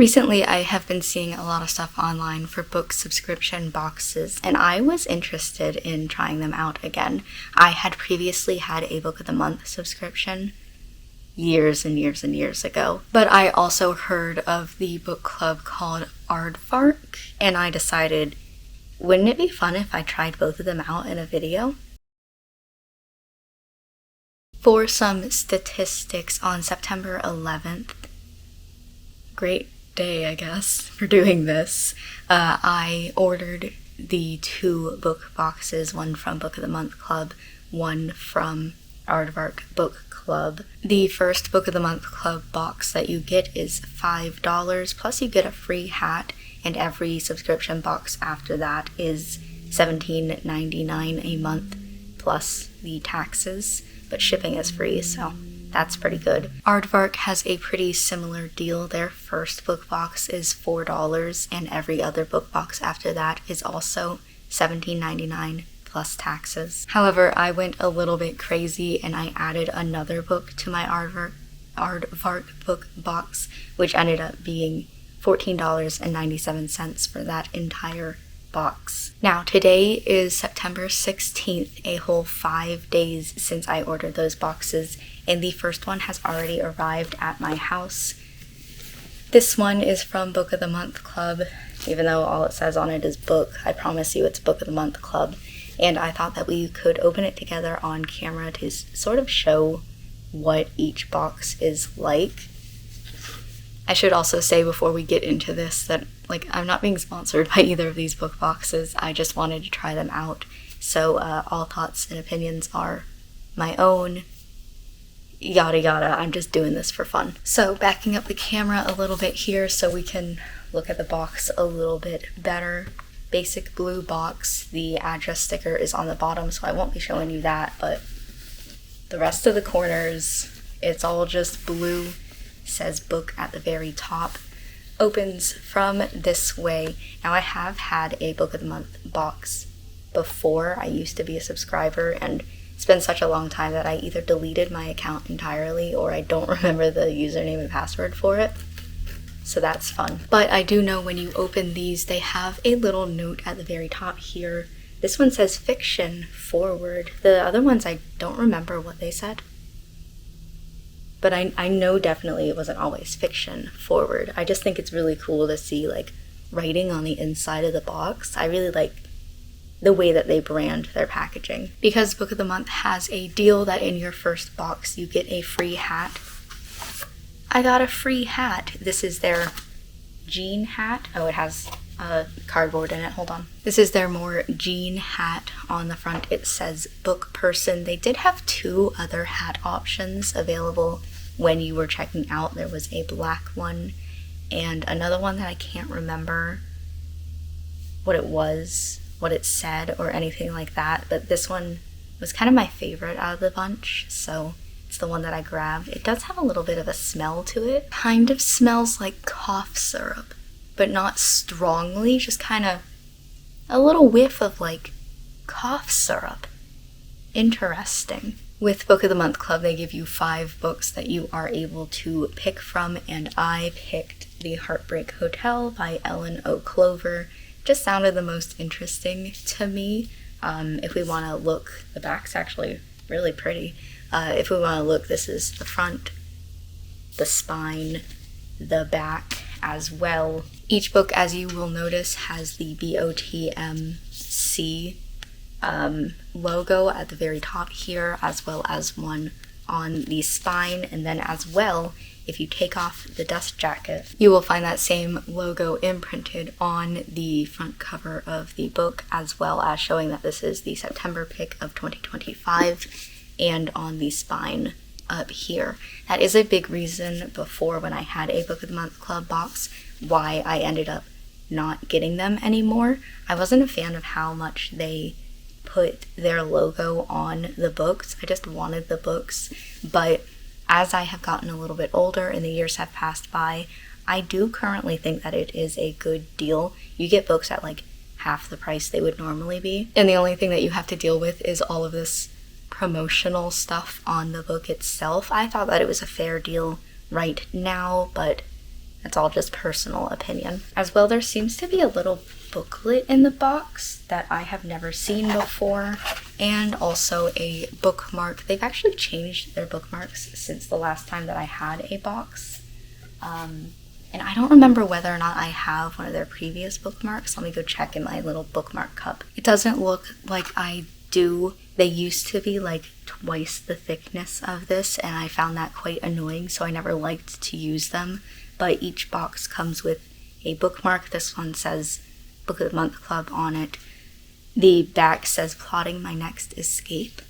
Recently, I have been seeing a lot of stuff online for book subscription boxes, and I was interested in trying them out again. I had previously had a Book of the Month subscription years and years and years ago, but I also heard of the book club called Aardvark, and I decided, wouldn't it be fun if I tried both of them out in a video? For some statistics, on September 11th, great day, I guess, for doing this, I ordered the 2 book boxes, one from Book of the Month Club, one from Aardvark Book Club. The first Book of the Month Club box that you get is $5, plus you get a free hat, and every subscription box after that is $17.99 a month, plus the taxes, but shipping is free, so that's pretty good. Aardvark has a pretty similar deal. Their first book box is $4, and every other book box after that is also $17.99 plus taxes. However, I went a little bit crazy and I added another book to my Aardvark book box, which ended up being $14.97 for that entire box. Now, today is September 16th, a whole 5 days since I ordered those boxes, and the first one has already arrived at my house. This one is from Book of the Month Club. Even though all it says on it is book, I promise you it's Book of the Month Club, and I thought that we could open it together on camera to sort of show what each box is like. I should also say before we get into this that, I'm not being sponsored by either of these book boxes. I just wanted to try them out. So all thoughts and opinions are my own, yada yada. I'm just doing this for fun. So backing up the camera a little bit here so we can look at the box a little bit better. Basic blue box. The address sticker is on the bottom, so I won't be showing you that, but the rest of the corners, it's all just blue. Says book at the very top. Opens from this way. Now, I have had a Book of the Month box before. I used to be a subscriber, and it's been such a long time that I either deleted my account entirely or I don't remember the username and password for it. So that's fun. But I do know when you open these, they have a little note at the very top here. This one says fiction forward. The other ones, I don't remember what they said. But I know definitely it wasn't always fiction forward. I just think it's really cool to see writing on the inside of the box. I really like the way that they brand their packaging. Because Book of the Month has a deal that in your first box you get a free hat. I got a free hat. This is their jean hat. Oh, it has cardboard in it. Hold on. This is their more jean hat. On the front it says book person. They did have 2 other hat options available when you were checking out. There was a black one and another one that I can't remember what it was, what it said, or anything like that, but this one was kind of my favorite out of the bunch, so it's the one that I grabbed. It does have a little bit of a smell to it. Kind of smells like cough syrup, but not strongly, just kind of a little whiff of cough syrup. Interesting. With Book of the Month Club, they give you 5 books that you are able to pick from, and I picked The Heartbreak Hotel by Ellen O. Clover. Just sounded the most interesting to me. If we want to look, the back's actually really pretty. If we want to look, this is the front, the spine, the back as well. Each book, as you will notice, has the BOTMC logo at the very top here, as well as one on the spine, and then as well, if you take off the dust jacket, you will find that same logo imprinted on the front cover of the book, as well as showing that this is the September pick of 2025, and on the spine up here. That is a big reason before, when I had a Book of the Month Club box, why I ended up not getting them anymore. I wasn't a fan of how much they put their logo on the books. I just wanted the books, but as I have gotten a little bit older and the years have passed by, I do currently think that it is a good deal. You get books at half the price they would normally be, and the only thing that you have to deal with is all of this promotional stuff on the book itself. I thought that it was a fair deal right now, but It's all just personal opinion. As well, there seems to be a little booklet in the box that I have never seen before, and also a bookmark. They've actually changed their bookmarks since the last time that I had a box. And I don't remember whether or not I have one of their previous bookmarks. Let me go check in my little bookmark cup. It doesn't look like I do. They used to be like twice the thickness of this, and I found that quite annoying, so I never liked to use them. But each box comes with a bookmark. This one says Book of the Month Club on it. The back says Plotting My Next Escape.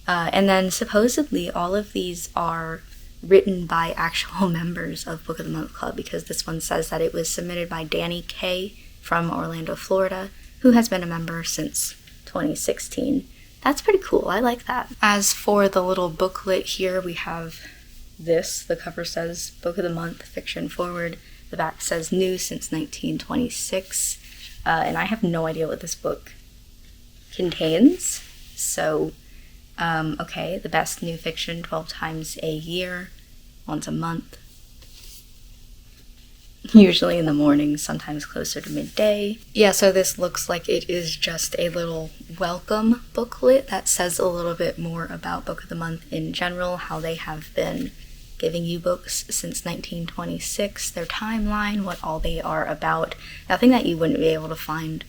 And then supposedly all of these are written by actual members of Book of the Month Club, because this one says that it was submitted by Danny K from Orlando, Florida, who has been a member since 2016. That's pretty cool. I like that. As for the little booklet here, we have this. The cover says Book of the Month, Fiction Forward. The back says New since 1926. And I have no idea what this book contains. So, okay, the best new fiction 12 times a year, once a month. Usually in the morning, sometimes closer to midday. Yeah, so this looks like it is just a little welcome booklet that says a little bit more about Book of the Month in general, how they have been giving you books since 1926, their timeline, what all they are about. Nothing that you wouldn't be able to find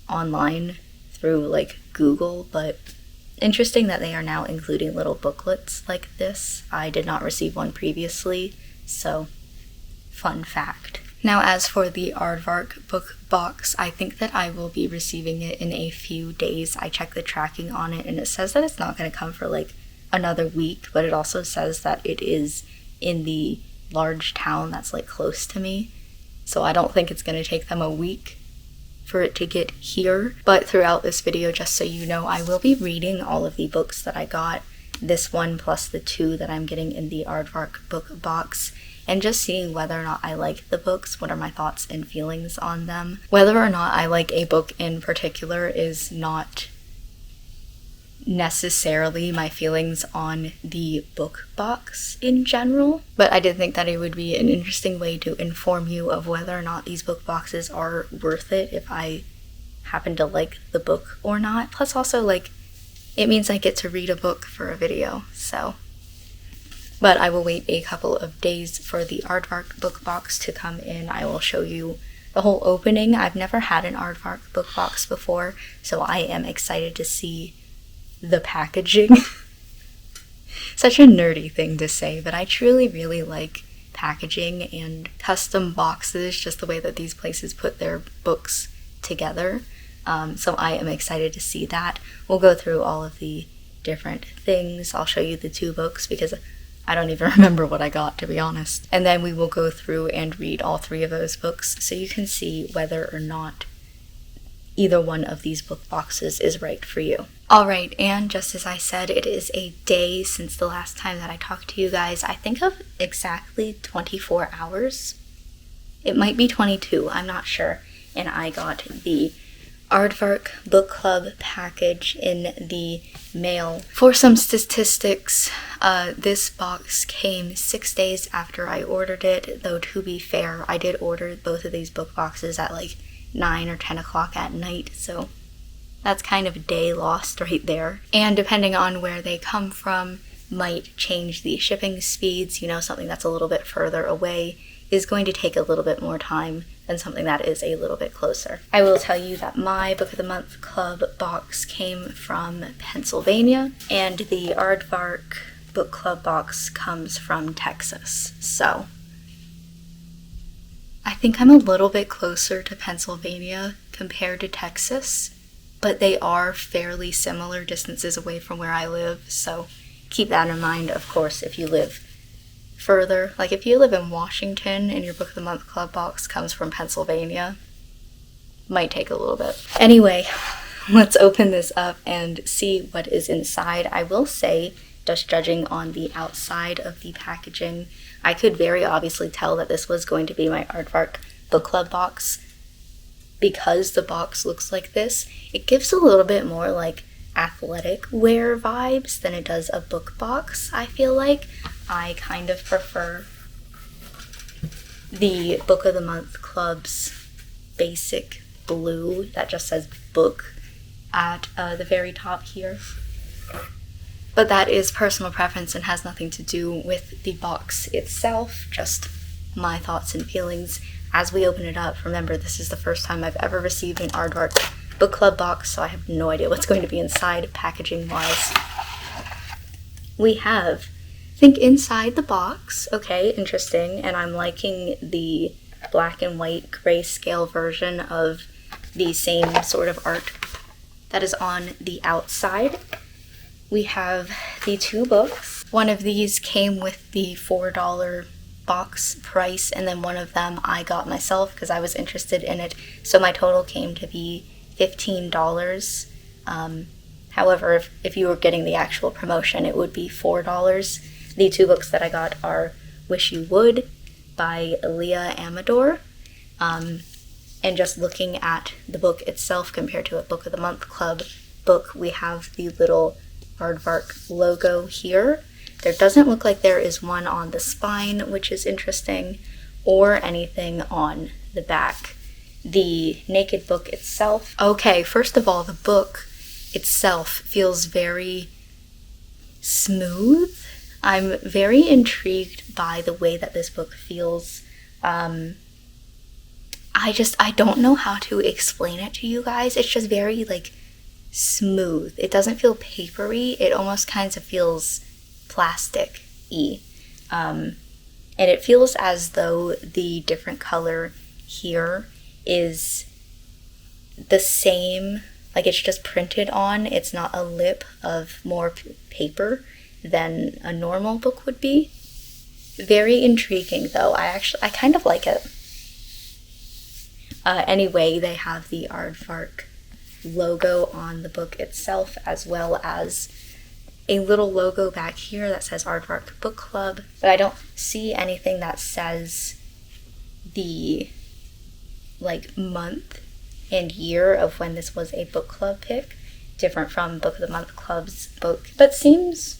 online through like Google, but interesting that they are now including little booklets like this. I did not receive one previously, so fun fact. Now, as for the Aardvark book box, I think that I will be receiving it in a few days. I checked the tracking on it, and it says that it's not going to come for like another week, but it also says that it is in the large town that's like close to me. So I don't think it's going to take them a week for it to get here. But throughout this video, just so you know, I will be reading all of the books that I got, this one plus the two that I'm getting in the Aardvark book box, and just seeing whether or not I like the books, what are my thoughts and feelings on them. Whether or not I like a book in particular is not necessarily my feelings on the book box in general, but I did think that it would be an interesting way to inform you of whether or not these book boxes are worth it if I happen to like the book or not. Plus also, like, it means I get to read a book for a video, so. But I will wait a couple of days for the Aardvark book box to come in. I will show you the whole opening. I've never had an Aardvark book box before, so I am excited to see the packaging. Such a nerdy thing to say, but I truly really like packaging and custom boxes, just the way that these places put their books together. So I am excited to see that. We'll go through all of the different things. I'll show you the two books because I don't even remember what I got, to be honest. And then we will go through and read all three of those books so you can see whether or not either one of these book boxes is right for you. Alright, and just as I said, it is a day since the last time that I talked to you guys. I think of exactly 24 hours. It might be 22, I'm not sure. And I got the Aardvark Book Club package in the mail. For some statistics, this box came 6 days after I ordered it, though to be fair, I did order both of these book boxes at like 9 or 10 o'clock at night, so that's kind of a day lost right there. And depending on where they come from, might change the shipping speeds. You know, something that's a little bit further away is going to take a little bit more time than something that is a little bit closer. I will tell you that my Book of the Month Club box came from Pennsylvania, and the Aardvark Book Club box comes from Texas. So I think I'm a little bit closer to Pennsylvania compared to Texas, but they are fairly similar distances away from where I live, so keep that in mind, of course, if you live further. Like if you live in Washington and your Book of the Month Club box comes from Pennsylvania, might take a little bit. Anyway, let's open this up and see what is inside. I will say, just judging on the outside of the packaging, I could very obviously tell that this was going to be my Aardvark Book Club box. Because the box looks like this, it gives a little bit more like athletic wear vibes than it does a book box, I feel like. I kind of prefer the Book of the Month Club's basic blue that just says book at the very top here. But that is personal preference and has nothing to do with the box itself, just my thoughts and feelings as we open it up. Remember, this is the first time I've ever received an Aardvark book club box, so I have no idea what's going to be inside packaging-wise. We have, I think, inside the box, okay, interesting, and I'm liking the black and white grayscale version of the same sort of art that is on the outside. We have the two books. One of these came with the $4 box price, and then one of them I got myself because I was interested in it, so my total came to be $15. However, if you were getting the actual promotion, it would be $4. The two books that I got are Wish You Would by Leah Amador, and just looking at the book itself compared to a Book of the Month Club book, we have the little Aardvark logo here. There doesn't look like there is one on the spine, which is interesting, or anything on the back. The naked book itself. Okay, first of all, the book itself feels very smooth. I'm very intrigued by the way that this book feels. I don't know how to explain it to you guys. It's just very, like, smooth. It doesn't feel papery. It almost kind of feels plastic-y. And it feels as though the different color here is the same, like it's just printed on. It's not a lip of more paper than a normal book would be. Very intriguing though. I kind of like it. Anyway, they have the Aardvark logo on the book itself, as well as a little logo back here that says Aardvark Book Club, but I don't see anything that says the month and year of when this was a book club pick, different from Book of the Month Club's book, but seems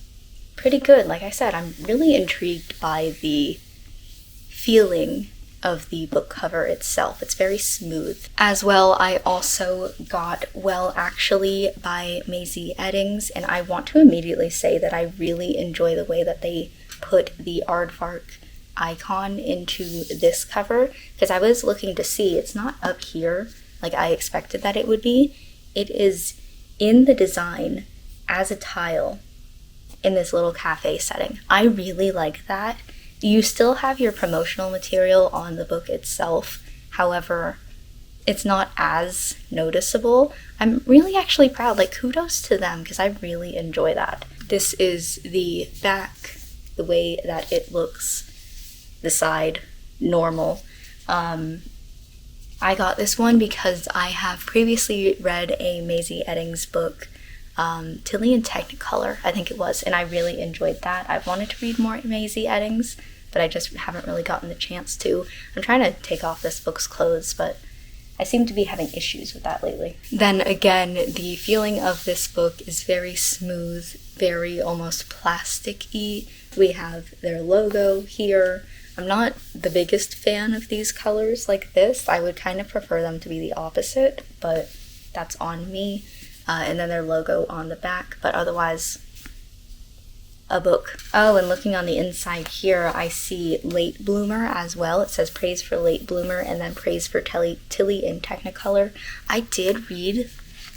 pretty good. Like I said, I'm really intrigued by the feeling of the book cover itself. It's very smooth. As well, I also got Well Actually by Maisie Eddings, and I want to immediately say that I really enjoy the way that they put the Aardvark icon into this cover, because I was looking to see, it's not up here like I expected that it would be. It is in the design as a tile in this little cafe setting. I really like that. You still have your promotional material on the book itself, however, it's not as noticeable. I'm really actually proud, like kudos to them, because I really enjoy that. This is the back, the way that it looks, the side, normal. I got this one because I have previously read a Maisie Eddings book, Tilly in Technicolor, I think it was, and I really enjoyed that. I've wanted to read more Maisie Eddings, but I just haven't really gotten the chance to. I'm trying to take off this book's clothes, but I seem to be having issues with that lately. Then again, the feeling of this book is very smooth, very almost plastic-y. We have their logo here. I'm not the biggest fan of these colors like this. I would kind of prefer them to be the opposite, but that's on me. And then their logo on the back, but otherwise, a book. Oh, and looking on the inside here, I see Late Bloomer as well. It says praise for Late Bloomer and then praise for Tilly in Technicolor. I did read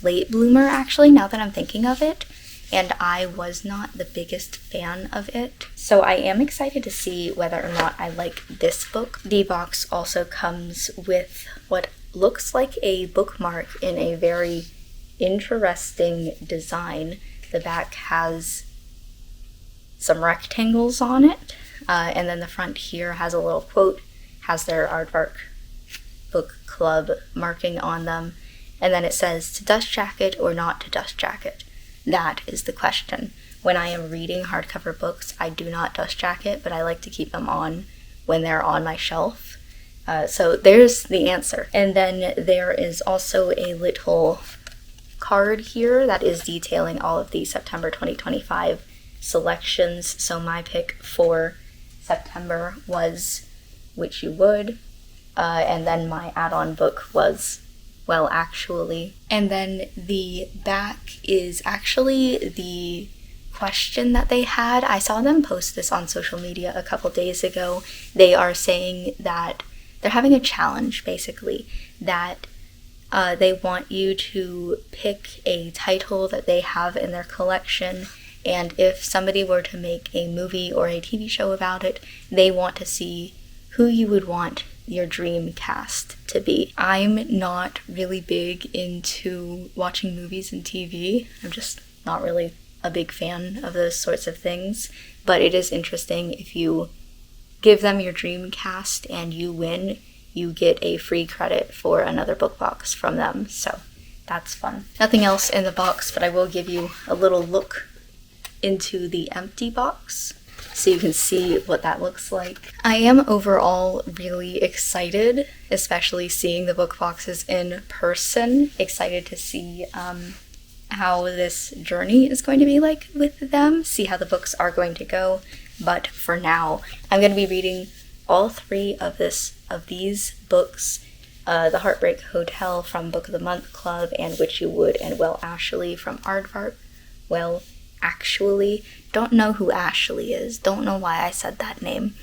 Late Bloomer, actually, now that I'm thinking of it, and I was not the biggest fan of it. So I am excited to see whether or not I like this book. The box also comes with what looks like a bookmark in a very interesting design. The back has some rectangles on it, and then the front here has a little quote, has their Aardvark Book Club marking on them, and then it says to dust jacket or not to dust jacket. That is the question. When I am reading hardcover books, I do not dust jacket, but I like to keep them on when they're on my shelf. So there's the answer. And then there is also a little card here that is detailing all of the September 2025 selections. So my pick for September was Which You Would. And then my add-on book was Well, Actually. And then the back is actually the question that they had. I saw them post this on social media a couple days ago. They are saying that they're having a challenge, basically, that they want you to pick a title that they have in their collection, and if somebody were to make a movie or a TV show about it, they want to see who you would want your dream cast to be. I'm not really big into watching movies and TV. I'm just not really a big fan of those sorts of things, but it is interesting. If you give them your dream cast and you win, you get a free credit for another book box from them, so that's fun. Nothing else in the box, but I will give you a little look into the empty box so you can see what that looks like. I am overall really excited, especially seeing the book boxes in person. Excited to see how this journey is going to be like with them, see how the books are going to go. But for now, I'm going to be reading all three of these books, The Heartbreak Hotel from Book of the Month Club, and Which You Would, and Well, Actually from Aardvark. Well, Actually, don't know who Ashley is, don't know why I said that name,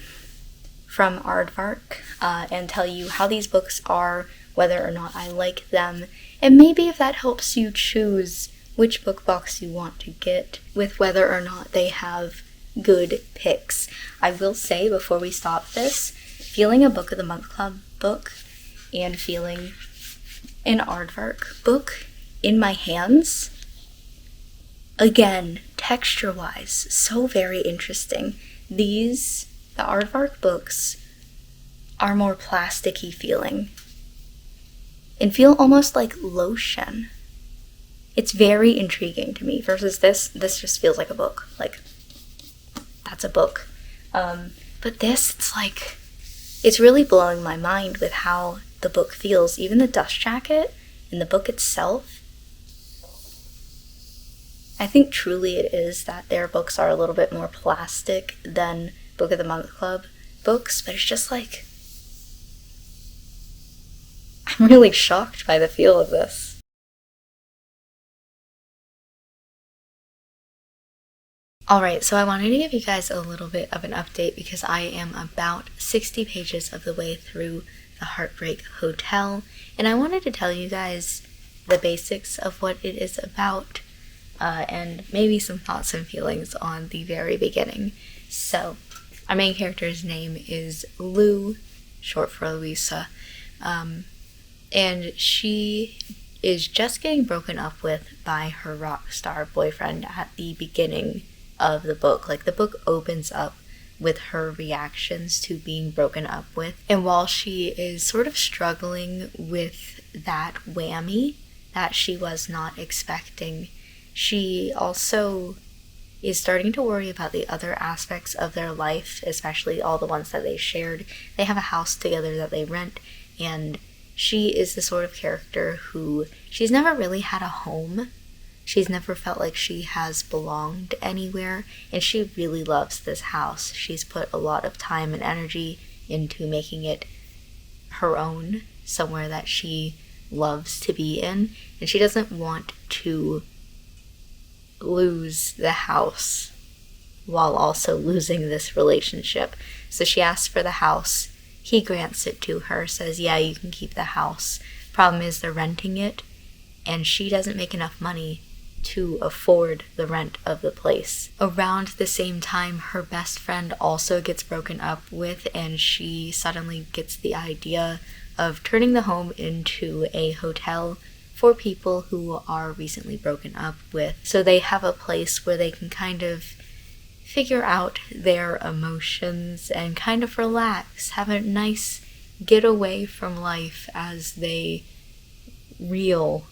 from Aardvark, and tell you how these books are, whether or not I like them, and maybe if that helps you choose which book box you want to get, with whether or not they have good picks. I will say before we stop this, feeling a Book of the Month Club book and feeling an Aardvark book in my hands, again, texture-wise, so very interesting. The Aardvark books are more plasticky feeling and feel almost like lotion. It's very intriguing to me versus this just feels like a book. Like, that's a book. But this, it's really blowing my mind with how the book feels. Even the dust jacket and the book itself, I think truly it is that their books are a little bit more plastic than Book of the Month Club books, but it's just like, I'm really shocked by the feel of this. Alright, so I wanted to give you guys a little bit of an update because I am about 60 pages of the way through The Heartbreak Hotel, and I wanted to tell you guys the basics of what it is about, and maybe some thoughts and feelings on the very beginning. So, our main character's name is Lou, short for Louisa, and she is just getting broken up with by her rock star boyfriend at the beginning of the book. Like, the book opens up with her reactions to being broken up with, and while she is sort of struggling with that whammy that she was not expecting, she also is starting to worry about the other aspects of their life, especially all the ones that they shared. They have a house together that they rent, and she is the sort of character who, she's never really had a home. She's never felt like she has belonged anywhere, and she really loves this house. She's put a lot of time and energy into making it her own, somewhere that she loves to be in, and she doesn't want to lose the house while also losing this relationship. So she asks for the house. He grants it to her, says, yeah, you can keep the house. Problem is they're renting it, and she doesn't make enough money to afford the rent of the place. Around the same time, her best friend also gets broken up with, and she suddenly gets the idea of turning the home into a hotel for people who are recently broken up with. So they have a place where they can kind of figure out their emotions and kind of relax, have a nice getaway from life as they reel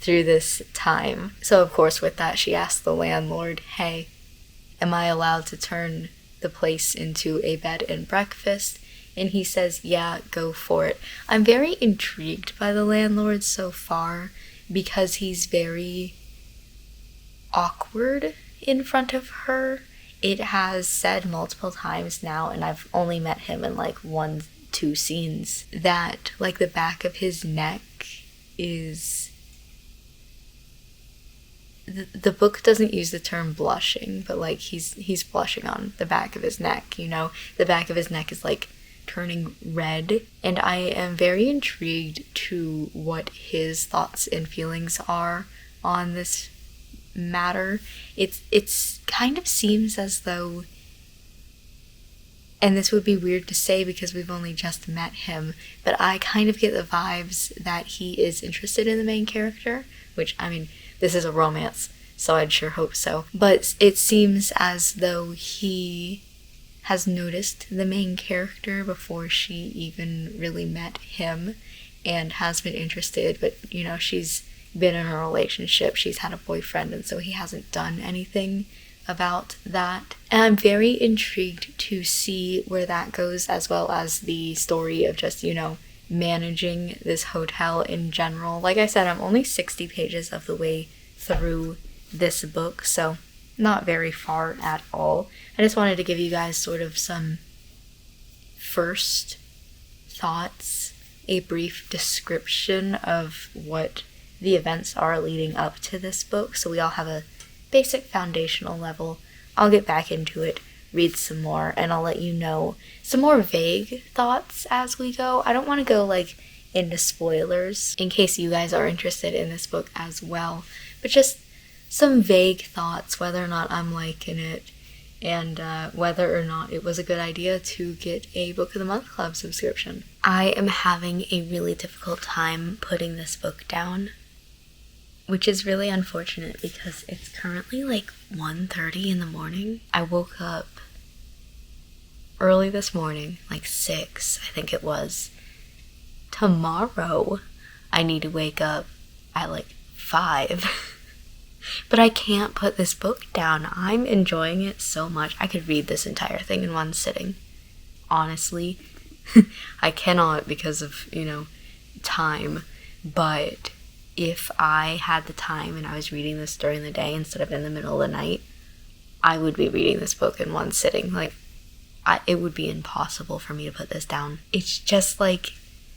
through this time. So of course with that, she asks the landlord, hey, am I allowed to turn the place into a bed and breakfast? And he says, yeah, go for it. I'm very intrigued by the landlord so far because he's very awkward in front of her it has said multiple times now, and I've only met him in like 1-2 scenes, that like the back of his neck is... The book doesn't use the term blushing, but like he's blushing on the back of his neck, you know? The back of his neck is like turning red, and I am very intrigued to what his thoughts and feelings are on this matter. It's kind of seems as though, and this would be weird to say because we've only just met him, but I kind of get the vibes that he is interested in the main character, which, I mean, this is a romance, so I'd sure hope so. But it seems as though he has noticed the main character before she even really met him and has been interested, but, you know, she's been in a relationship, she's had a boyfriend, and so he hasn't done anything about that. And I'm very intrigued to see where that goes, as well as the story of just, you know, managing this hotel in general. Like I said, I'm only 60 pages of the way through this book, so not very far at all. I just wanted to give you guys sort of some first thoughts, a brief description of what the events are leading up to this book, so we all have a basic foundational level. I'll get back into it, read some more, and I'll let you know some more vague thoughts as we go. I don't want to go like into spoilers in case you guys are interested in this book as well, but just some vague thoughts, whether or not I'm liking it, and whether or not it was a good idea to get a Book of the Month Club subscription. I am having a really difficult time putting this book down, which is really unfortunate because it's currently like 1:30 in the morning. I woke up early this morning, like 6, I think it was. Tomorrow, I need to wake up at like 5. But I can't put this book down. I'm enjoying it so much. I could read this entire thing in one sitting. Honestly, I cannot because of, you know, time. But if I had the time and I was reading this during the day instead of in the middle of the night, I would be reading this book in one sitting. Like, it would be impossible for me to put this down. It's just like,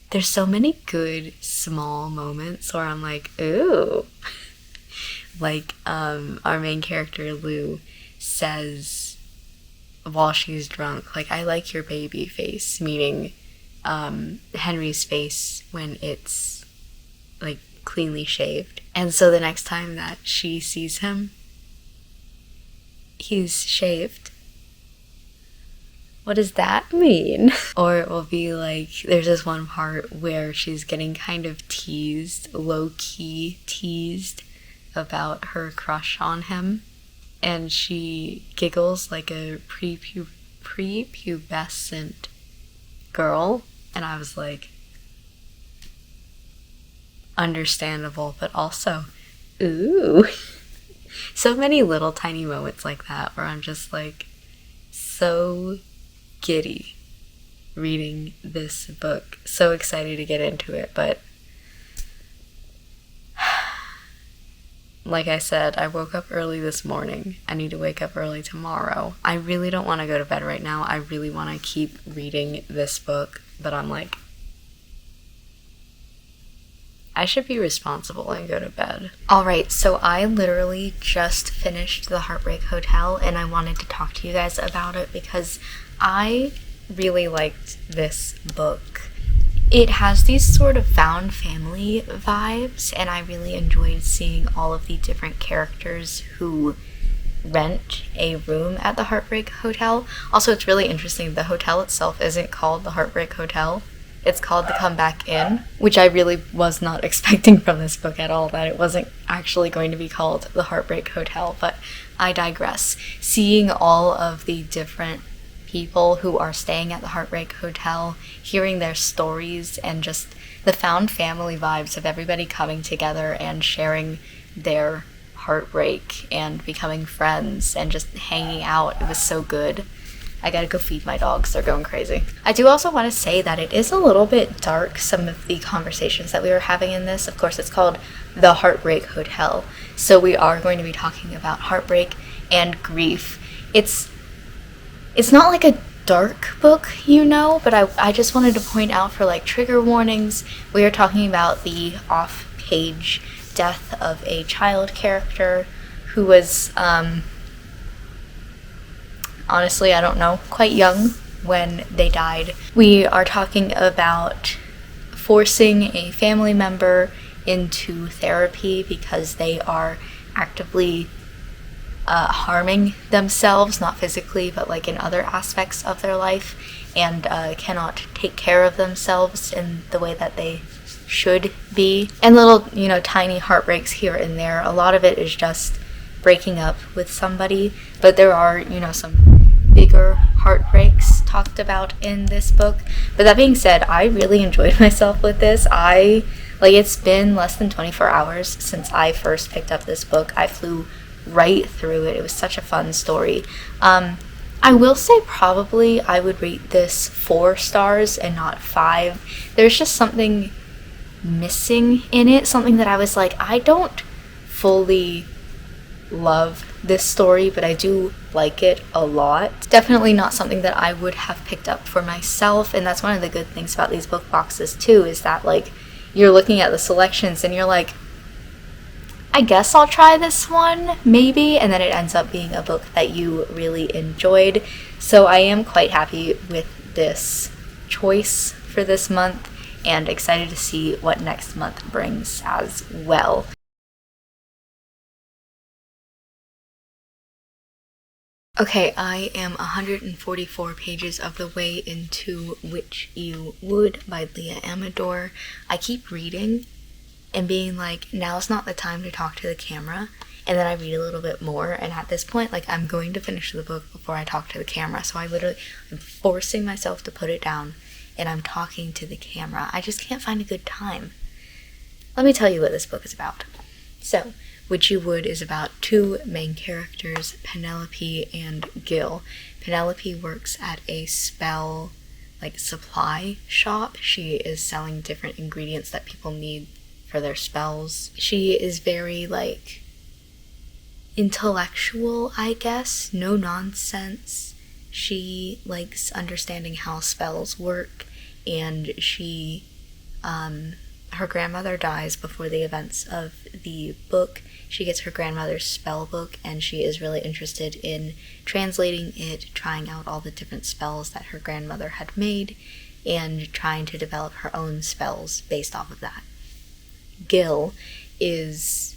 there's so many good small moments where I'm like, ooh. Like, our main character, Lou, says while she's drunk, like, I like your baby face, meaning Henry's face when it's, like, cleanly shaved. And so the next time that she sees him, he's shaved. What does that mean? Or it will be like, there's this one part where she's getting kind of teased, low-key teased, about her crush on him, and she giggles like a prepubescent girl, and I was like, understandable, but also, ooh. So many little tiny moments like that where I'm just like so giddy reading this book, so excited to get into it. But like I said, I woke up early this morning. I need to wake up early tomorrow. I really don't want to go to bed right now. I really want to keep reading this book, but I'm like, I should be responsible and go to bed. Alright, so I literally just finished The Heartbreak Hotel, and I wanted to talk to you guys about it because I really liked this book. It has these sort of found family vibes, and I really enjoyed seeing all of the different characters who rent a room at the Heartbreak Hotel. Also, it's really interesting, the hotel itself isn't called the Heartbreak Hotel. It's called the Comeback Inn, which I really was not expecting from this book at all, that it wasn't actually going to be called the Heartbreak Hotel, but I digress. Seeing all of the different people who are staying at the Heartbreak Hotel, hearing their stories, and just the found family vibes of everybody coming together and sharing their heartbreak and becoming friends and just hanging out. It was so good. I gotta go feed my dogs, they're going crazy. I do also want to say that it is a little bit dark, some of the conversations that we were having in this. Of course, it's called The Heartbreak Hotel, so we are going to be talking about heartbreak and grief. It's It's not like a dark book, you know, but I just wanted to point out for like trigger warnings, we are talking about the off-page death of a child character who was, honestly, I don't know, quite young when they died. We are talking about forcing a family member into therapy because they are actively harming themselves, not physically, but like in other aspects of their life, and cannot take care of themselves in the way that they should be. And little, tiny heartbreaks here and there. A lot of it is just breaking up with somebody, but there are, some bigger heartbreaks talked about in this book. But that being said, I really enjoyed myself with this. It's been less than 24 hours since I first picked up this book. I flew right through it. It was such a fun story. I will say probably I would rate this 4 stars and not 5. There's just something missing in it, something that I was like, I don't fully love this story, but I do like it a lot. It's definitely not something that I would have picked up for myself, and that's one of the good things about these book boxes too, is that like you're looking at the selections and you're like, I guess I'll try this one, maybe, and then it ends up being a book that you really enjoyed. So I am quite happy with this choice for this month and excited to see what next month brings as well. Okay, I am 144 pages of the way into Which You Would by Leah Amador. I keep reading and being like, now's not the time to talk to the camera, and then I read a little bit more, and at this point, like, I'm going to finish the book before I talk to the camera, so I'm forcing myself to put it down, and I'm talking to the camera. I just can't find a good time. Let me tell you what this book is about. So, Which You Would is about 2 main characters, Penelope and Gil. Penelope works at a spell, supply shop. She is selling different ingredients that people need for their spells. She is very, intellectual, I guess. No nonsense. She likes understanding how spells work, and she, her grandmother dies before the events of the book. She gets her grandmother's spell book, and she is really interested in translating it, trying out all the different spells that her grandmother had made, and trying to develop her own spells based off of that. Gil is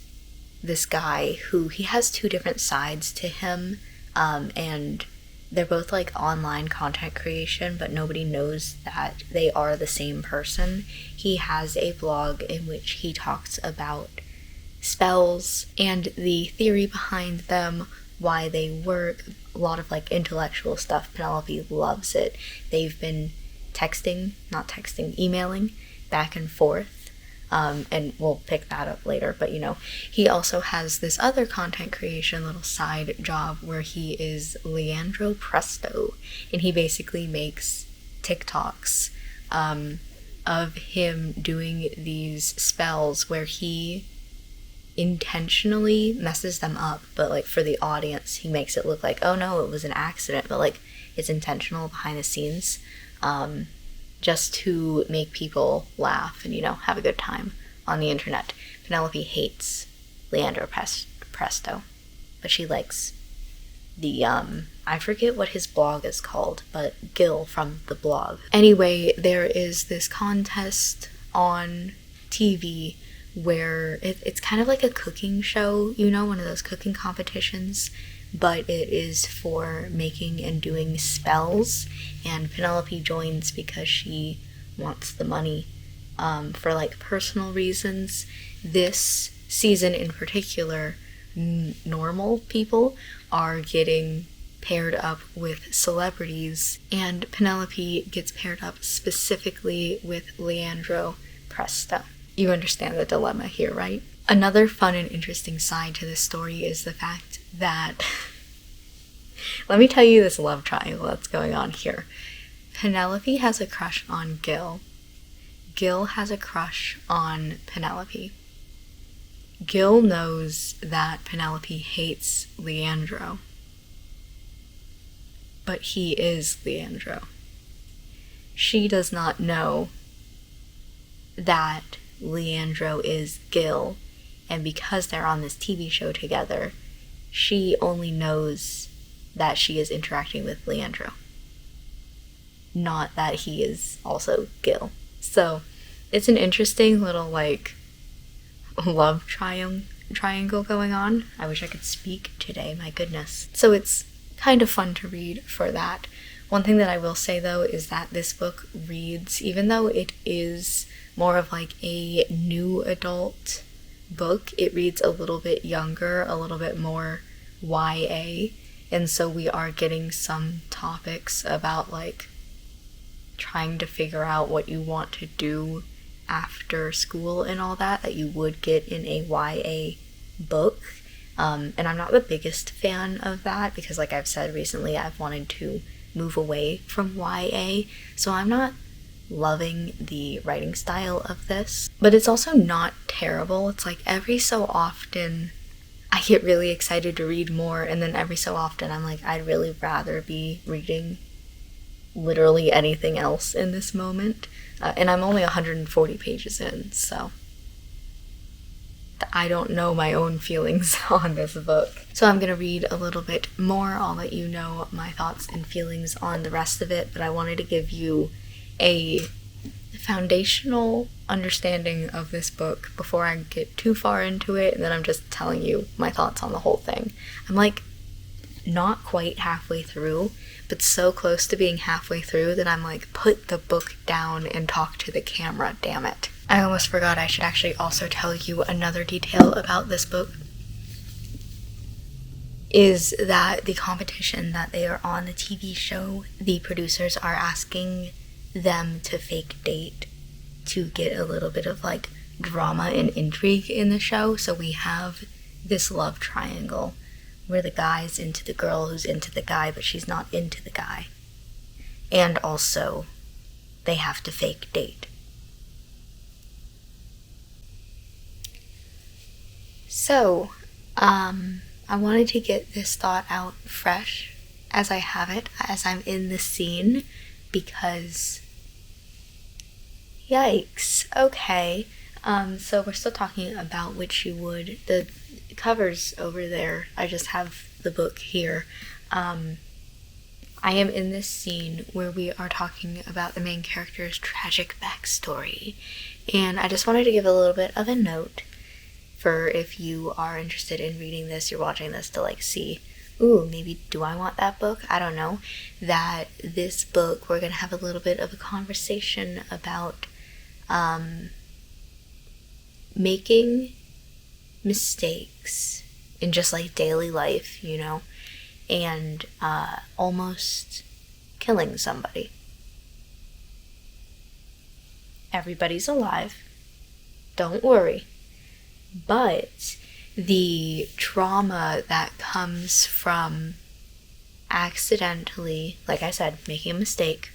this guy who, he has 2 different sides to him, and they're both online content creation, but nobody knows that they are the same person. He has a blog in which he talks about spells and the theory behind them, why they work, a lot of intellectual stuff. Penelope loves it. They've been emailing back and forth. And we'll pick that up later, but he also has this other content creation little side job where he is Leandro Presto, and he basically makes TikToks of him doing these spells where he intentionally messes them up, but for the audience he makes it look like, oh no, it was an accident, but it's intentional behind the scenes. Just to make people laugh and, have a good time on the internet. Penelope hates Leandro Presto, but she likes the, I forget what his blog is called, but Gil from the blog. Anyway, there is this contest on TV where it's kind of like a cooking show, one of those cooking competitions, but it is for making and doing spells, and Penelope joins because she wants the money for personal reasons. This season in particular, normal people are getting paired up with celebrities, and Penelope gets paired up specifically with Leandro Presto. You understand the dilemma here, right? Another fun and interesting side to this story is the fact that let me tell you this love triangle that's going on here. Penelope has a crush on Gil. Gil has a crush on Penelope. Gil knows that Penelope hates Leandro. but he is Leandro. She does not know that Leandro is Gil, and because they're on this TV show together, she only knows that she is interacting with Leandro, not that he is also Gil. So it's an interesting little like love triangle going on. I wish I could speak today, my goodness. So it's kind of fun to read for that. One thing that I will say though is that this book reads, even though it is more of like a new adult book, it reads a little bit younger, a little bit more YA, and so we are getting some topics about like trying to figure out what you want to do after school and all that you would get in a YA book. And I'm not the biggest fan of that because, like I've said recently, I've wanted to move away from YA, so I'm not loving the writing style of this. But it's also not terrible. It's like every so often I get really excited to read more, and then every so often I'm like, I'd really rather be reading literally anything else in this moment. And I'm only 140 pages in, so I don't know my own feelings on this book. So I'm gonna read a little bit more. I'll let you know my thoughts and feelings on the rest of it, but I wanted to give you a foundational understanding of this book before I get too far into it, and then I'm just telling you my thoughts on the whole thing. I'm like not quite halfway through, but so close to being halfway through that I'm like, put the book down and talk to the camera, damn it. I almost forgot I should actually also tell you another detail about this book, is that the competition that they are on, the TV show, the producers are asking them to fake date to get a little bit of like drama and intrigue in the show. So we have this love triangle where the guy's into the girl who's into the guy, but she's not into the guy. And also, they have to fake date. So, I wanted to get this thought out fresh as I have it, as I'm in the scene, because yikes. Okay, so we're still talking about Which You Would. The cover's over there. I just have the book here. I am in this scene where we are talking about the main character's tragic backstory, and I just wanted to give a little bit of a note for if you are interested in reading this, you're watching this to like see, ooh, maybe do I want that book? I don't know. That this book, we're gonna have a little bit of a conversation about making mistakes in just like daily life, you know, and almost killing somebody. Everybody's alive, don't worry. But the trauma that comes from accidentally, like I said, making a mistake,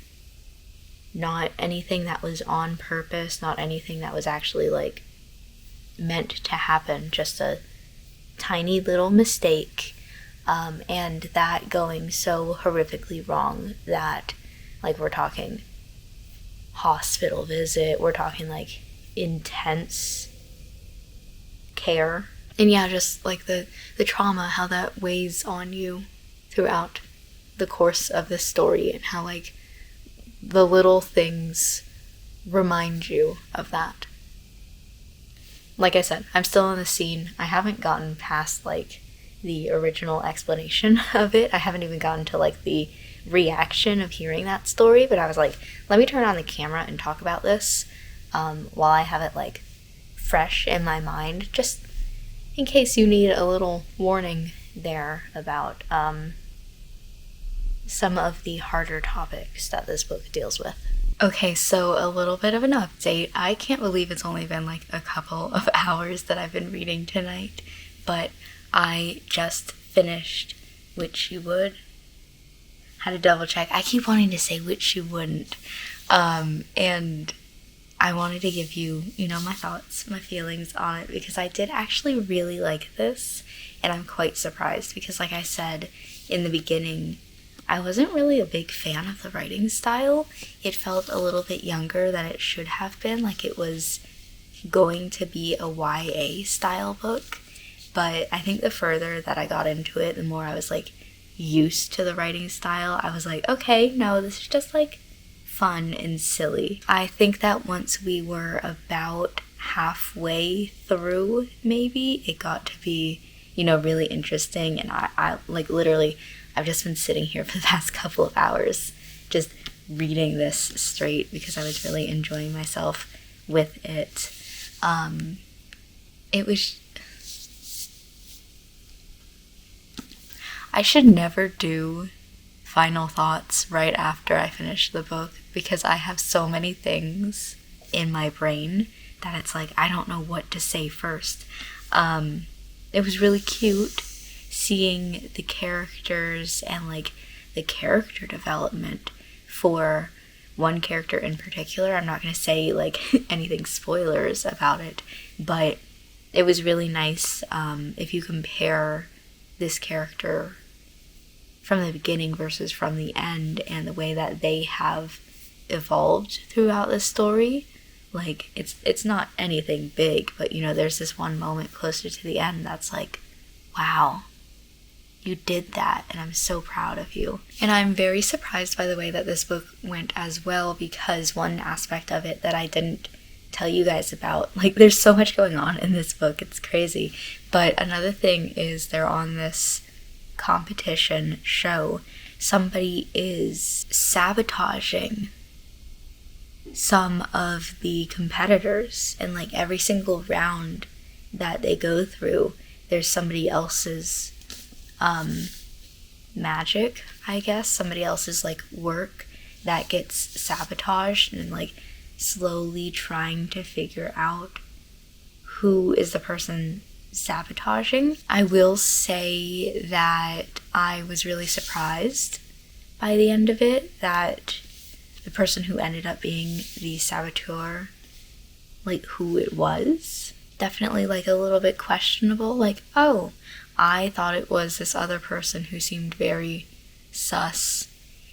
not anything that was on purpose, not anything that was actually like meant to happen, just a tiny little mistake, and that going so horrifically wrong that like we're talking hospital visit, we're talking like intense care, and yeah, just like the trauma, how that weighs on you throughout the course of this story, and how like the little things remind you of that. Like I said, I'm still in the scene. I haven't gotten past like the original explanation of it. I haven't even gotten to like the reaction of hearing that story, but I was like, let me turn on the camera and talk about this while I have it like fresh in my mind, just in case you need a little warning there about some of the harder topics that this book deals with. Okay, so a little bit of an update. I can't believe it's only been like a couple of hours that I've been reading tonight, but I just finished Which You Would. Had to double check. I keep wanting to say Which You Wouldn't. And I wanted to give you, my thoughts, my feelings on it, because I did actually really like this, and I'm quite surprised because, like I said in the beginning, I wasn't really a big fan of the writing style. It felt a little bit younger than it should have been, like it was going to be a YA style book. But I think the further that I got into it, the more I was like used to the writing style. I was like, okay, no, this is just like fun and silly. I think that once we were about halfway through, maybe, it got to be, you know, really interesting. And I like literally, I've just been sitting here for the past couple of hours just reading this straight because I was really enjoying myself with it. It was... I should never do final thoughts right after I finish the book because I have so many things in my brain that it's like I don't know what to say first. It was really cute seeing the characters and like the character development for one character in particular. I'm not going to say like anything spoilers about it, but it was really nice if you compare this character from the beginning versus from the end and the way that they have evolved throughout the story. Like it's not anything big, but you know, there's this one moment closer to the end that's like, wow, you did that, and I'm so proud of you. And I'm very surprised by the way that this book went as well, because one aspect of it that I didn't tell you guys about, like there's so much going on in this book, it's crazy. But another thing is they're on this competition show. Somebody is sabotaging some of the competitors, and like every single round that they go through, there's somebody else's magic, I guess, somebody else's like work that gets sabotaged, and like slowly trying to figure out who is the person sabotaging. I will say that I was really surprised by the end of it that the person who ended up being the saboteur, like who it was, definitely like a little bit questionable. Like, oh, I thought it was this other person who seemed very sus,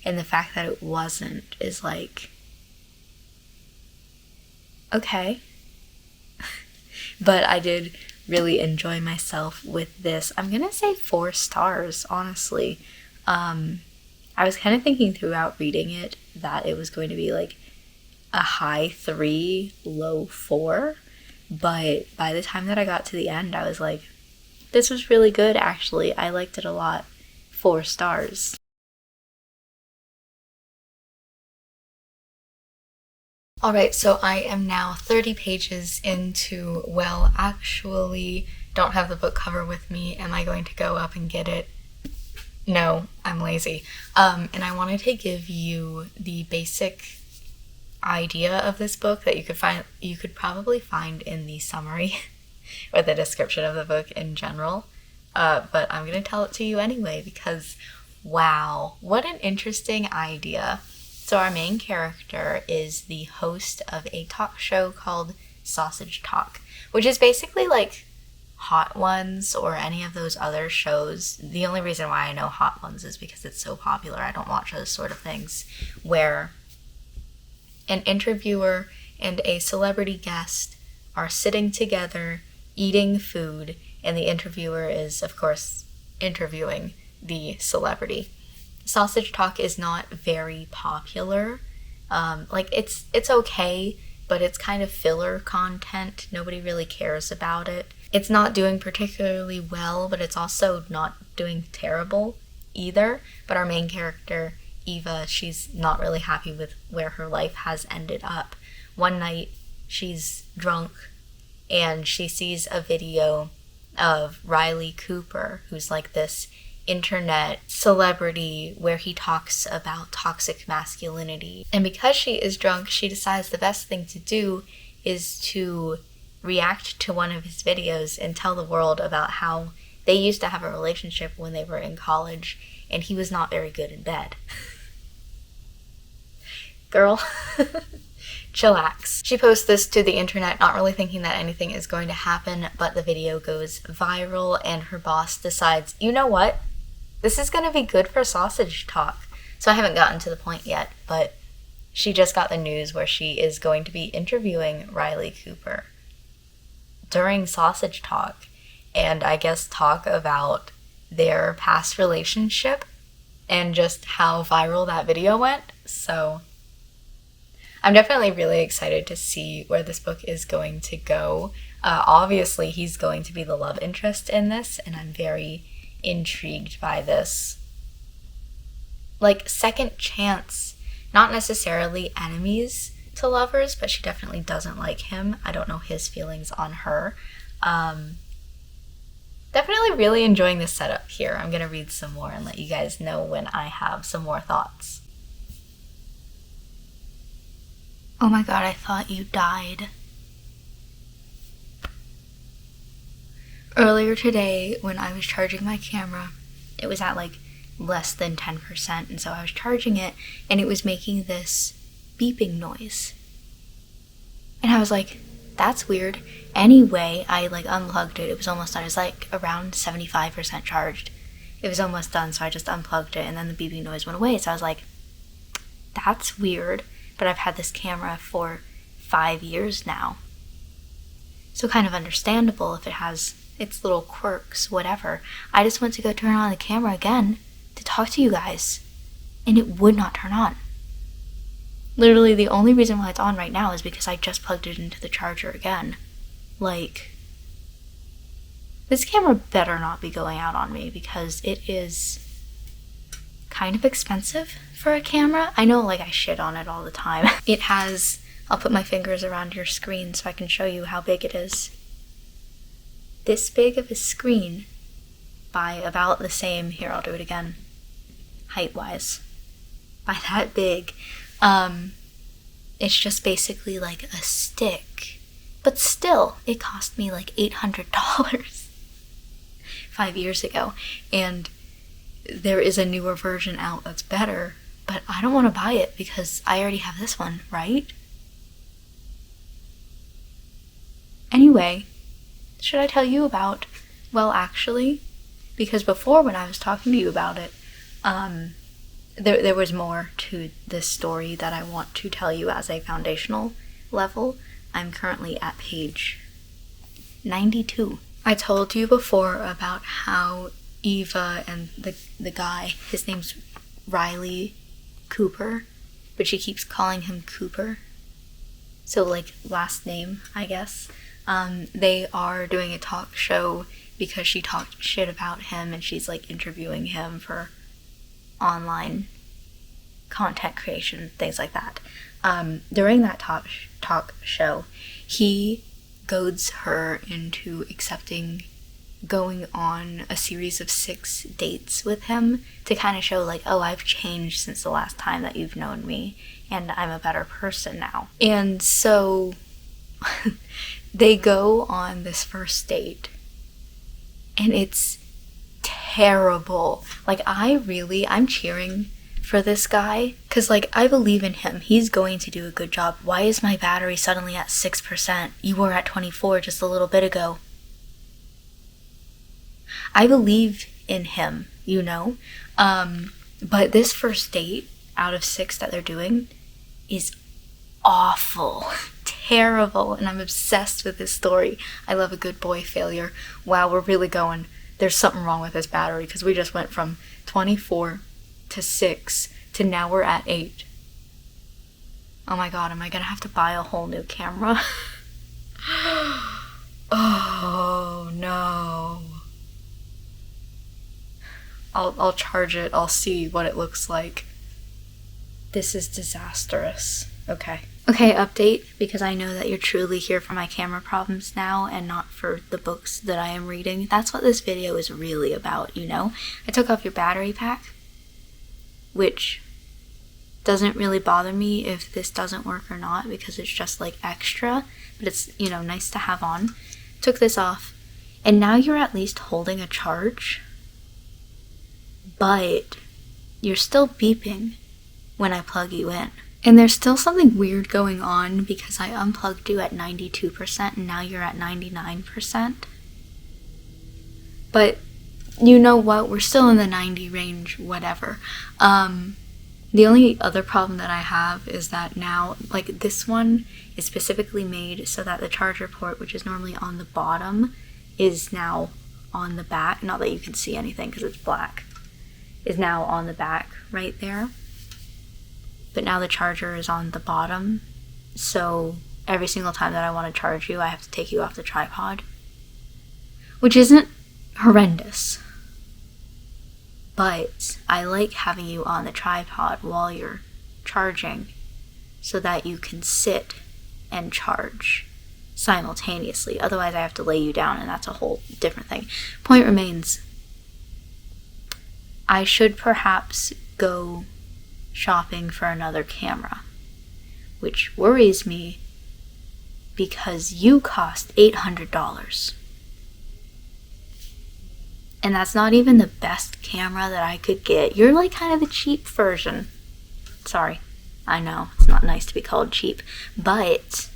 and the fact that it wasn't is like, okay. But I did really enjoy myself with this. I'm gonna say 4 stars, honestly. I was kind of thinking throughout reading it that it was going to be like a high 3, low 4, but by the time that I got to the end, I was like, this was really good, actually. I liked it a lot. 4 stars. Alright, so I am now 30 pages into, well, actually, don't have the book cover with me. Am I going to go up and get it? No, I'm lazy. And I wanted to give you the basic idea of this book that you could probably find in the summary or the description of the book in general. But I'm going to tell it to you anyway because, wow, what an interesting idea. So our main character is the host of a talk show called Sausage Talk, which is basically like Hot Ones or any of those other shows. The only reason why I know Hot Ones is because it's so popular. I don't watch those sort of things where an interviewer and a celebrity guest are sitting together eating food, and the interviewer is, of course, interviewing the celebrity. Sausage Talk is not very popular. Like, it's okay, but it's kind of filler content. Nobody really cares about it. It's not doing particularly well, but it's also not doing terrible either. But our main character, Eva, she's not really happy with where her life has ended up. One night, she's drunk, and she sees a video of Riley Cooper, who's like this internet celebrity where he talks about toxic masculinity. And because she is drunk, she decides the best thing to do is to react to one of his videos and tell the world about how they used to have a relationship when they were in college, and he was not very good in bed. Girl. Chillax. She posts this to the internet, not really thinking that anything is going to happen, but the video goes viral, and her boss decides, you know what? This is gonna be good for sausage talk. So I haven't gotten to the point yet, but she just got the news where she is going to be interviewing Riley Cooper during sausage talk, and I guess talk about their past relationship and just how viral that video went. So I'm definitely really excited to see where this book is going to go. Obviously, he's going to be the love interest in this, and I'm very intrigued by this. Like, second chance, not necessarily enemies to lovers, but she definitely doesn't like him. I don't know his feelings on her. Definitely really enjoying this setup here. I'm gonna read some more and let you guys know when I have some more thoughts. Oh my god, I thought you died. Earlier today, when I was charging my camera, it was at like less than 10%, and so I was charging it, and it was making this beeping noise. And I was like, that's weird. Anyway, I like unplugged it. It was almost done. It was like around 75% charged. It was almost done, so I just unplugged it, and then the beeping noise went away. So I was like, that's weird. But I've had this camera for 5 years now. So kind of understandable if it has its little quirks, whatever. I just went to go turn on the camera again to talk to you guys, and it would not turn on. Literally, the only reason why it's on right now is because I just plugged it into the charger again. Like, this camera better not be going out on me, because it is kind of expensive for a camera. I know, like, I shit on it all the time. It has, I'll put my fingers around your screen so I can show you how big it is. This big of a screen by about the same, here, I'll do it again, height-wise, by that big. It's just basically like a stick, but still, it cost me like $800 5 years ago, and there is a newer version out that's better, but I don't want to buy it because I already have this one, right? Anyway, should I tell you about, well, actually, because before when I was talking to you about it, there was more to this story that I want to tell you as a foundational level. I'm currently at page 92. I told you before about how Eva and the guy, his name's Riley Cooper, but she keeps calling him Cooper. So, like, last name, I guess. They are doing a talk show because she talked shit about him, and she's, like, interviewing him for online content creation, things like that. During that talk show, he goads her into accepting going on a series of 6 dates with him to kind of show, like, oh, I've changed since the last time that you've known me, and I'm a better person now. And so they go on this first date, and it's terrible. Like, I'm cheering for this guy, because, like, I believe in him. He's going to do a good job. Why is my battery suddenly at 6%? You were at 24 just a little bit ago. I believe in him, you know? But this first date out of 6 that they're doing is awful. Terrible. And I'm obsessed with this story. I love a good boy failure. Wow, we're really going. There's something wrong with this battery, because we just went from 24 to 6 to now we're at 8. Oh my god, am I gonna have to buy a whole new camera? Oh no. I'll charge it. I'll see what it looks like. This is disastrous. Okay, update, because I know that you're truly here for my camera problems now and not for the books that I am reading. That's what this video is really about, you know? I took off your battery pack, which doesn't really bother me if this doesn't work or not, because it's just like extra, but it's, you know, nice to have on. Took this off, and now you're at least holding a charge, but you're still beeping when I plug you in. And there's still something weird going on because I unplugged you at 92% and now you're at 99%. But you know what, we're still in the 90 range, whatever. The only other problem that I have is that now, like, this one is specifically made so that the charger port, which is normally on the bottom, is now on the back. Not that you can see anything because it's black. Is now on the back right there. But now the charger is on the bottom. So every single time that I want to charge you, I have to take you off the tripod. Which isn't horrendous. But I like having you on the tripod while you're charging so that you can sit and charge simultaneously. Otherwise, I have to lay you down, and that's a whole different thing. Point remains, I should perhaps go shopping for another camera, which worries me because you cost $800. And that's not even the best camera that I could get. You're like kind of the cheap version. Sorry, I know, it's not nice to be called cheap, but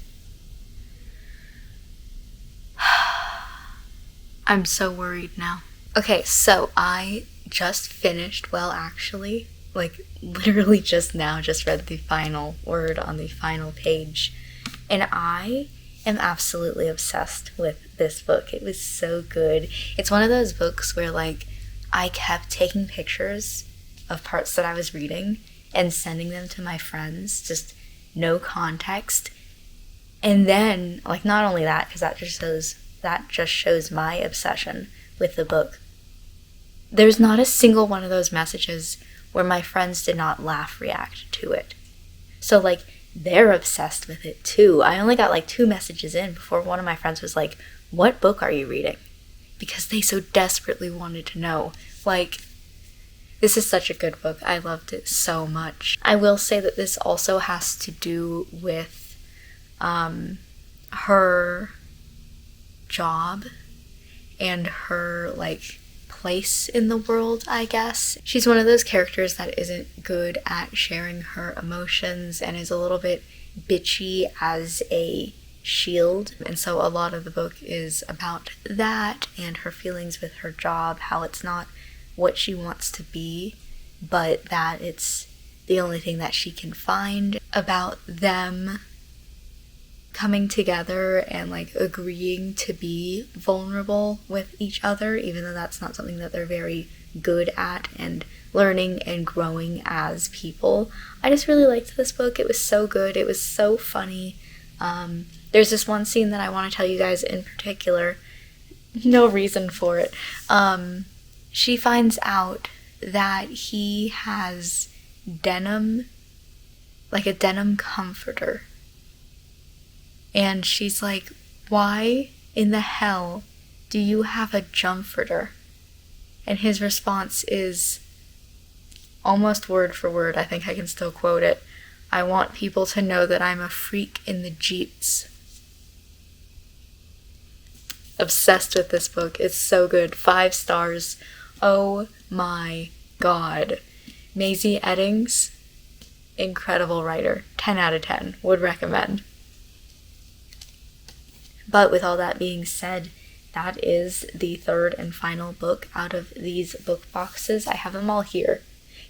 I'm so worried now. Okay, so I just finished, well, actually, like literally just now, just read the final word on the final page, and I am absolutely obsessed with this book. It was so good. It's one of those books where, like, I kept taking pictures of parts that I was reading and sending them to my friends, just no context. And then, like, not only that, because that just shows my obsession with the book. There's not a single one of those messages where my friends did not laugh react to it. So, like, they're obsessed with it too. I only got like 2 messages in before one of my friends was like, "What book are you reading?" Because they so desperately wanted to know. Like, this is such a good book. I loved it so much. I will say that this also has to do with her job and her, like, place in the world, I guess. She's one of those characters that isn't good at sharing her emotions and is a little bit bitchy as a shield. And so a lot of the book is about that and her feelings with her job, how it's not what she wants to be, but that it's the only thing that she can find, about them coming together and, like, agreeing to be vulnerable with each other, even though that's not something that they're very good at, and learning and growing as people. I just really liked this book. It was so good. It was so funny. There's this one scene that I want to tell you guys in particular. No reason for it. She finds out that he has denim, like a denim comforter. And she's like, "Why in the hell do you have a jumperter?" And his response is almost word for word. I think I can still quote it. "I want people to know that I'm a freak in the jeets." Obsessed with this book. It's so good. 5 stars. Oh my god. Maisie Eddings, incredible writer. 10 out of 10. Would recommend. But with all that being said, that is the 3rd and final book out of these book boxes. I have them all here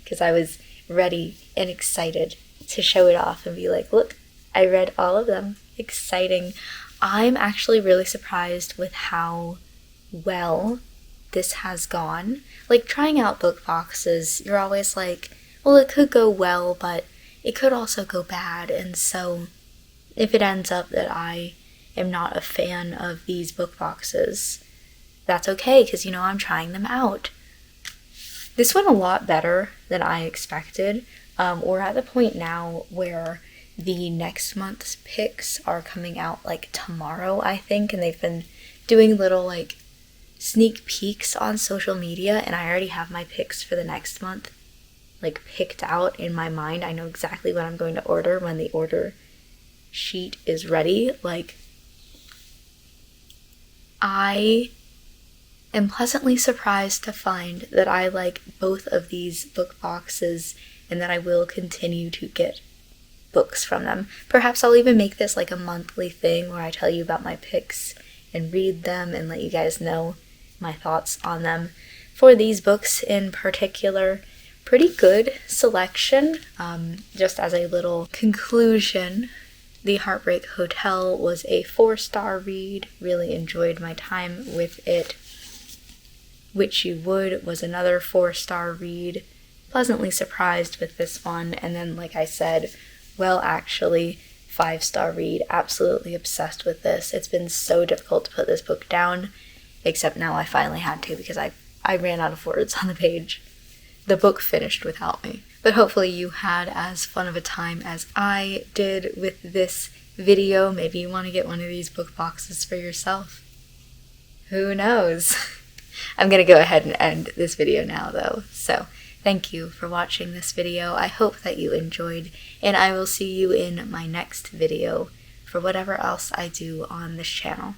because I was ready and excited to show it off and be like, "Look, I read all of them." Exciting. I'm actually really surprised with how well this has gone. Like, trying out book boxes, you're always like, well, it could go well, but it could also go bad. And so if it ends up that I am not a fan of these book boxes, that's okay, because, you know, I'm trying them out. This went a lot better than I expected. We're at the point now where the next month's picks are coming out, like, tomorrow, I think, and they've been doing little, like, sneak peeks on social media, and I already have my picks for the next month, like, picked out in my mind. I know exactly what I'm going to order when the order sheet is ready. Like, I am pleasantly surprised to find that I like both of these book boxes and that I will continue to get books from them. Perhaps I'll even make this like a monthly thing where I tell you about my picks and read them and let you guys know my thoughts on them. For these books in particular, pretty good selection. Just as a little conclusion, The Heartbreak Hotel was a 4-star read. Really enjoyed my time with it. Which You Would was another 4-star read. Pleasantly surprised with this one. And then, like I said, Well Actually, 5-star read. Absolutely obsessed with this. It's been so difficult to put this book down, except now I finally had to because I ran out of words on the page. The book finished without me. But hopefully you had as fun of a time as I did with this video. Maybe you want to get one of these book boxes for yourself. Who knows? I'm going to go ahead and end this video now though. So thank you for watching this video. I hope that you enjoyed, and I will see you in my next video for whatever else I do on this channel.